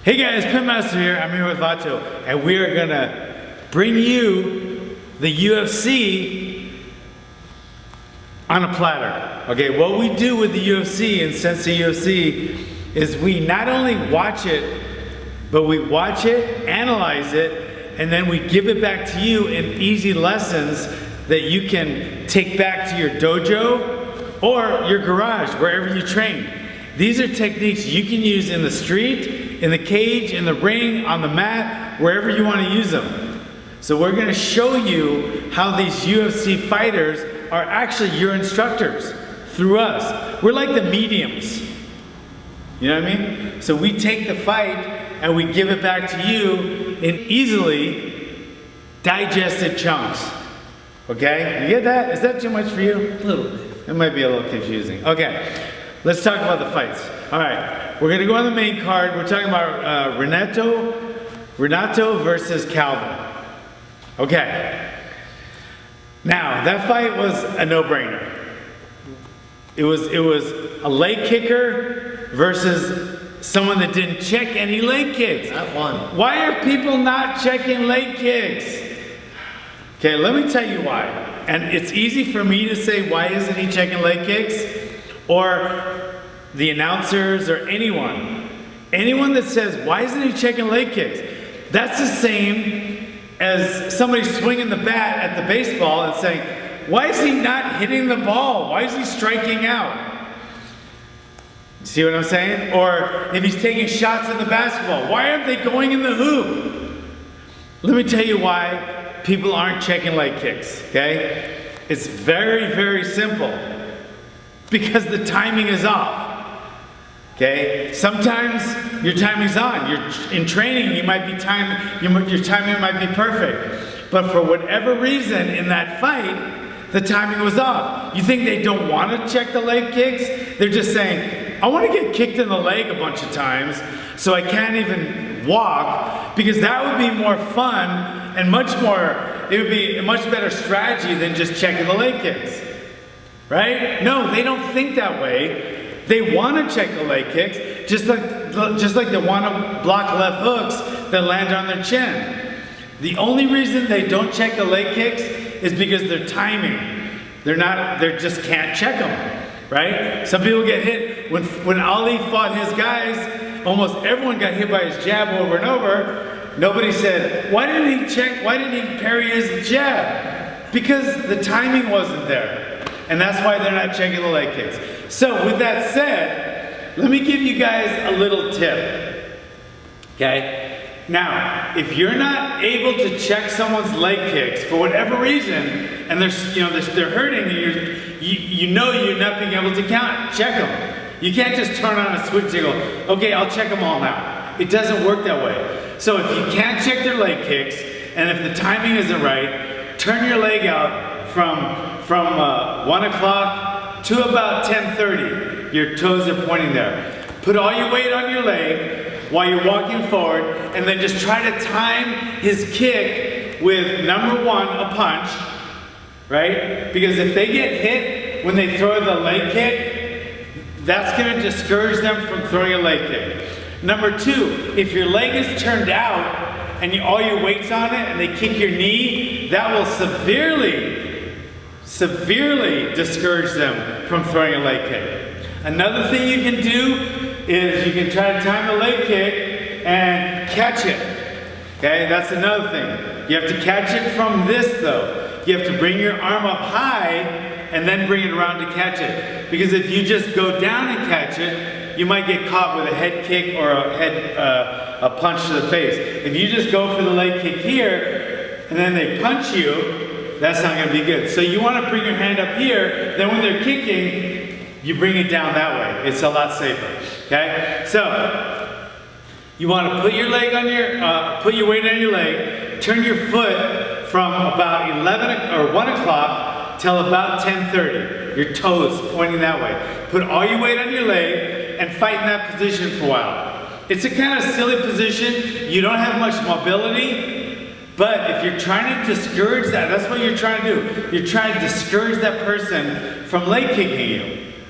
Hey guys, Pitmaster here. I'm here with Vato, and we are gonna bring you the UFC on a platter. Okay, what we do with the UFC and Sensei UFC is we not only watch it, but we watch it, analyze it, and then we give it back to you in easy lessons that you can take back to your dojo or your garage, wherever you train. These are techniques you can use in the street, in the cage, in the ring, on the mat, wherever you want to use them. So we're going to show you how these UFC fighters are actually your instructors through us. We're like the mediums. You know what I mean? So we take the fight and we give it back to you in easily digested chunks. Okay? You get that? Is that too much for you? A little bit. It might be a little confusing. Okay. Let's talk about the fights. All right, we're gonna go on the main card. We're talking about Renato versus Calvin. Okay. Now, that fight was a no-brainer. It was a leg kicker versus someone that didn't check any leg kicks. Not one. Why are people not checking leg kicks? Okay, let me tell you why. And it's easy for me to say, why isn't he checking leg kicks? Or the announcers or anyone that says, why isn't he checking leg kicks? That's the same as somebody swinging the bat at the baseball and saying, why is he not hitting the ball? Why is he striking out? See what I'm saying? Or if he's taking shots in the basketball, why aren't they going in the hoop? Let me tell you why people aren't checking leg kicks, okay? It's very, very simple. Because the timing is off. Okay? Sometimes your timing's on. In training, you might be your timing might be perfect. But for whatever reason in that fight, the timing was off. You think they don't want to check the leg kicks? They're just saying, I want to get kicked in the leg a bunch of times so I can't even walk, because that would be more fun and it would be a much better strategy than just checking the leg kicks. Right? No, they don't think that way. They want to check the leg kicks, just like they want to block left hooks that land on their chin. The only reason they don't check the leg kicks is because their timing. They just can't check them. Right? Some people get hit. When Ali fought his guys, almost everyone got hit by his jab over and over. Nobody said, why didn't he parry his jab? Because the timing wasn't there. And that's why they're not checking the leg kicks. So with that said, let me give you guys a little tip. Okay? Now, if you're not able to check someone's leg kicks for whatever reason, and they're hurting, and you know you're not being able to check them. You can't just turn on a switch and go, okay, I'll check them all now. It doesn't work that way. So if you can't check their leg kicks, and if the timing isn't right, turn your leg out from 1 o'clock to about 10:30. Your toes are pointing there. Put all your weight on your leg while you're walking forward, and then just try to time his kick with number one, a punch, right? Because if they get hit when they throw the leg kick, that's going to discourage them from throwing a leg kick. Number two, if your leg is turned out and all your weight's on it and they kick your knee, that will severely discourage them from throwing a leg kick. Another thing you can do is you can try to time the leg kick and catch it. Okay, that's another thing. You have to catch it from this though. You have to bring your arm up high and then bring it around to catch it. Because if you just go down and catch it, you might get caught with a head kick or a punch to the face. If you just go for the leg kick here and then they punch you, that's not going to be good. So you want to bring your hand up here, then when they're kicking, you bring it down that way. It's a lot safer. Okay? So you want to put your weight on your leg, turn your foot from about 11 or 1 o'clock till about 10:30. Your toes pointing that way. Put all your weight on your leg and fight in that position for a while. It's a kind of silly position. You don't have much mobility. But if you're trying to discourage that's what you're trying to do. You're trying to discourage that person from leg kicking you.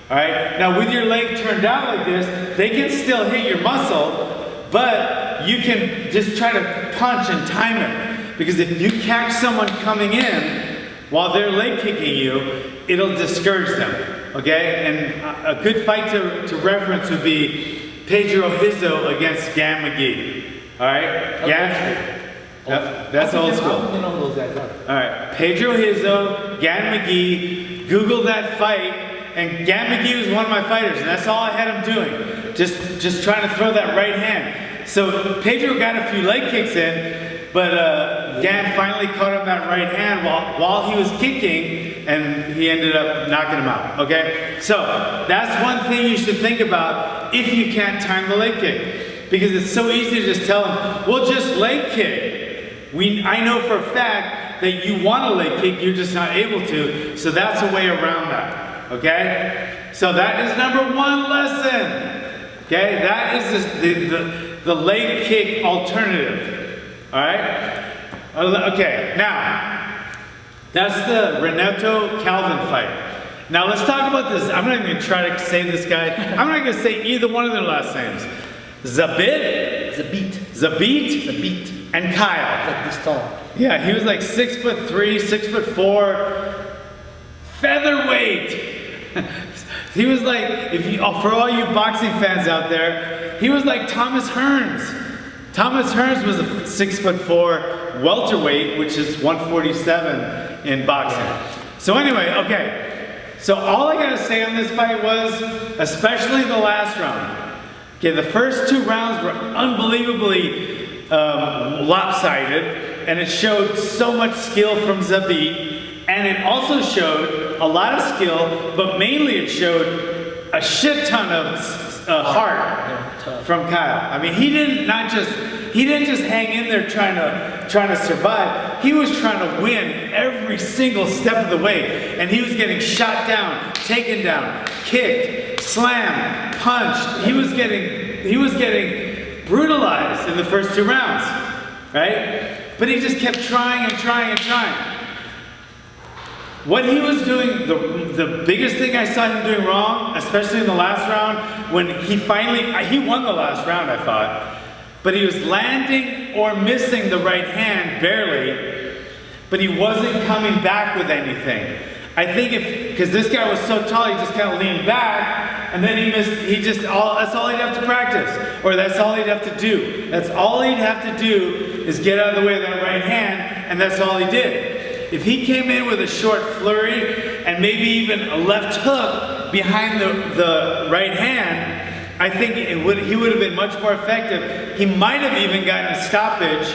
All right? Now with your leg turned out like this, they can still hit your muscle, but you can just try to punch and time it. Because if you catch someone coming in while they're leg kicking you, it'll discourage them, okay? And a good fight to reference would be Pedro Hizzo against Gan McGee, all right? That's old school. I don't even know who those guys are. All right, Pedro Hizzo, Gan McGee, Google that fight, and Gan McGee was one of my fighters, and that's all I had him doing, just trying to throw that right hand. So Pedro got a few leg kicks in, but Gan finally caught him that right hand while he was kicking, and he ended up knocking him out, okay? So that's one thing you should think about if you can't time the leg kick, because it's so easy to just tell him, well, just leg kick. I know for a fact that you want a leg kick, you're just not able to, so that's a way around that, okay? So that is number one lesson, okay? That is the leg kick alternative. All right? Okay, now, that's the Renato Calvin fight. Now let's talk about this. I'm not even gonna try to say this guy. I'm not gonna say either one of their last names. Zabit, and Kyle. Like this tall. Yeah, he was like 6'3", 6'4", featherweight. He was like, for all you boxing fans out there, he was like Thomas Hearns. Thomas Hearns was a 6'4" welterweight, which is 147 in boxing. So anyway, okay. So all I gotta say on this fight was, especially the last round. Okay, the first two rounds were unbelievably lopsided, and it showed so much skill from Zabit, and it also showed a lot of skill, but mainly it showed a shit ton of heart from Kyle. I mean, he didn't just hang in there trying to survive. He was trying to win every single step of the way, and he was getting shot down, taken down, kicked, slammed, punched. He was getting brutalized in the first two rounds, right? But he just kept trying and trying and trying. What he was doing, the biggest thing I saw him doing wrong, especially in the last round, when he won the last round, I thought, but he was landing or missing the right hand barely, but he wasn't coming back with anything. I think because this guy was so tall, he just kind of leaned back, and then that's all he'd have to practice, or that's all he'd have to do. That's all he'd have to do is get out of the way of that right hand, and that's all he did. If he came in with a short flurry and maybe even a left hook behind the right hand, I think he would have been much more effective. He might have even gotten a stoppage,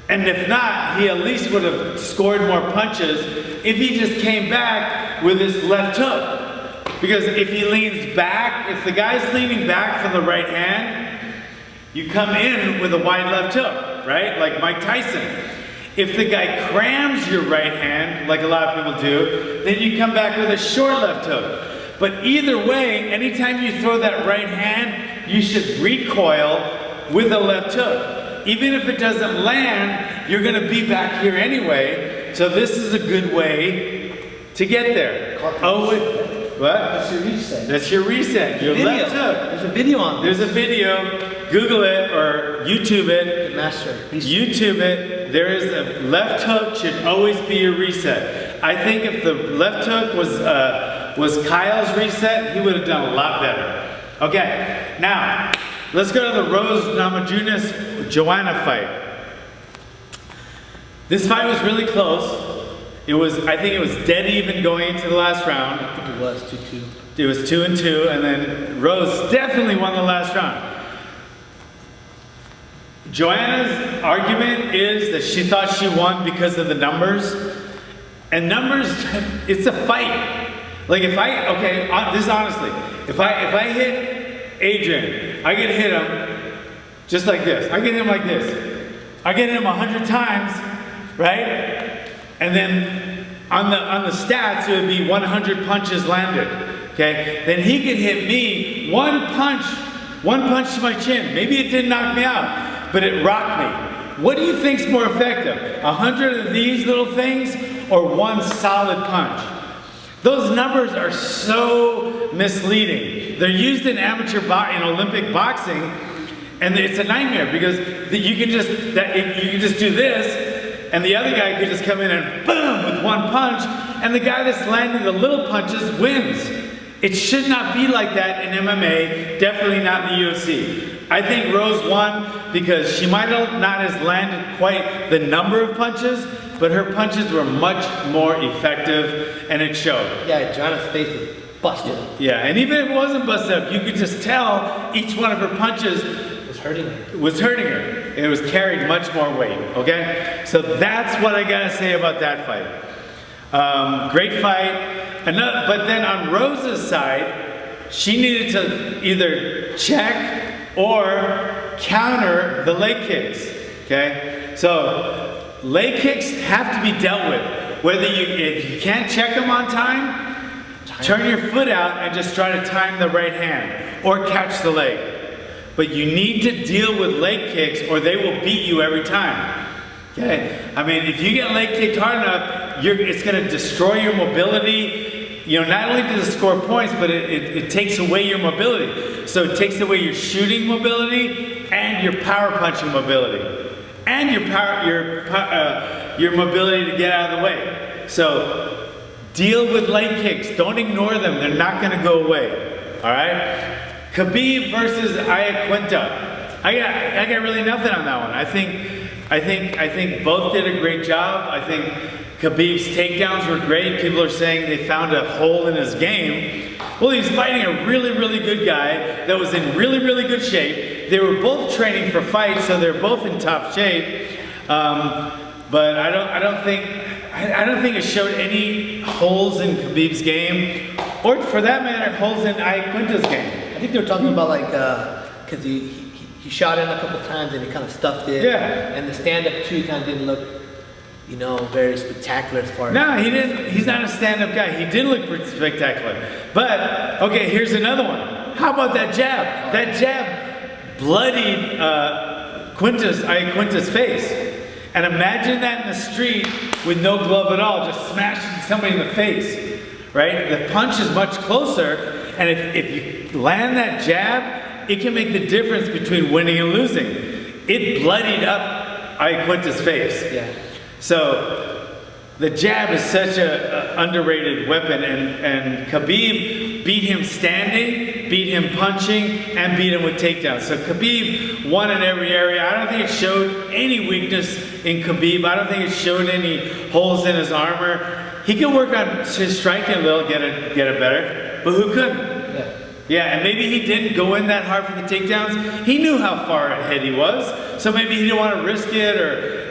and if not, he at least would have scored more punches if he just came back with his left hook. Because if he leans back, if the guy's leaning back from the right hand, you come in with a wide left hook, right? Like Mike Tyson. If the guy crams your right hand, like a lot of people do, then you come back with a short left hook. But either way, anytime you throw that right hand, you should recoil with a left hook. Even if it doesn't land, you're gonna be back here anyway, so this is a good way to get there. Oh, what? That's your reset. That's your reset, your left hook. There's a video on this. There's a video. Google it or YouTube it. Master. YouTube it. There is a left hook should always be your reset. I think if the left hook was Kyle's reset, he would have done a lot better. Okay, now let's go to the Rose Namajunas Joanna fight. This fight was really close. I think it was dead even going into the last round. I think it was 2-2. It was 2-2, and then Rose definitely won the last round. Joanna's argument is that she thought she won because of the numbers. And numbers, it's a fight. Like this is honestly, if I hit Adrian, I can hit him just like this. I get him like this. I get him 100 times, right? And then on the stats, it would be 100 punches landed, okay? Then he could hit me one punch to my chin. Maybe it didn't knock me out, but it rocked me. What do you think's more effective? 100 of these little things or one solid punch? Those numbers are so misleading. They're used in Olympic boxing, And it's a nightmare because you can just do this, and the other guy could just come in and boom with one punch, and the guy that's landing the little punches wins. It should not be like that in MMA, definitely not in the UFC. I think Rose won because she might not have landed quite the number of punches, but her punches were much more effective, and it showed. Yeah, Joanna's face was busted. Yeah, and even if it wasn't busted up, you could just tell each one of her punches was hurting her. It was carried much more weight, okay? So that's what I gotta say about that fight. Great fight. But then on Rose's side, she needed to either check or counter the leg kicks, okay? So leg kicks have to be dealt with. If you can't check them on time, turn your foot out and just try to time the right hand or catch the leg. But you need to deal with leg kicks or they will beat you every time. Okay? I mean, if you get leg kicked hard enough, it's going to destroy your mobility. You know, not only does it score points, but it takes away your mobility. So it takes away your shooting mobility and your power punching mobility. And your mobility to get out of the way. So deal with leg kicks. Don't ignore them. They're not going to go away. All right? Khabib versus Iaquinta. I got really nothing on that one. I think both did a great job. I think Khabib's takedowns were great. People are saying they found a hole in his game. Well, he's fighting a really, really good guy that was in really, really good shape. They were both training for fights, so they're both in top shape. But I don't think it showed any holes in Khabib's game, or for that matter, holes in Iaquinta's game. I think they were talking about like, cause he shot in a couple times and he kind of stuffed it. Yeah. And the stand-up too kind of didn't look, you know, very spectacular as far as. No, he didn't. He's not a stand-up guy. He did look pretty spectacular. But okay, here's another one. How about that jab? That jab bloodied Iaquinta's face. And imagine that in the street with no glove at all, just smashing somebody in the face, right? The punch is much closer, and if you land that jab, it can make the difference between winning and losing. It bloodied up Iaquinta's face. Yeah. So the jab is such an underrated weapon, and Khabib beat him standing, beat him punching, and beat him with takedowns. So Khabib won in every area. I don't think it showed any weakness in Khabib. I don't think it showed any holes in his armor. He could work on his striking a little, get it better, but who couldn't? Yeah, and maybe he didn't go in that hard for the takedowns. He knew how far ahead he was, so maybe he didn't want to risk it or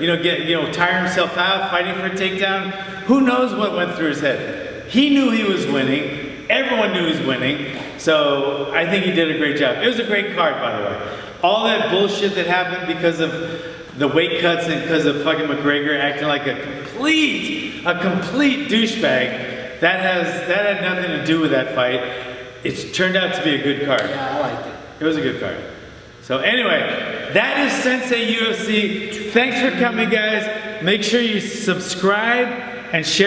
tire himself out fighting for a takedown. Who knows what went through his head? He knew he was winning. Everyone knew he was winning. So I think he did a great job. It was a great card, by the way. All that bullshit that happened because of the weight cuts and because of fucking McGregor acting like a complete douchebag, that had nothing to do with that fight. It turned out to be a good card. Yeah, I liked it. It was a good card. So anyway, that is Sensei UFC. Thanks for coming, guys. Make sure you subscribe and share.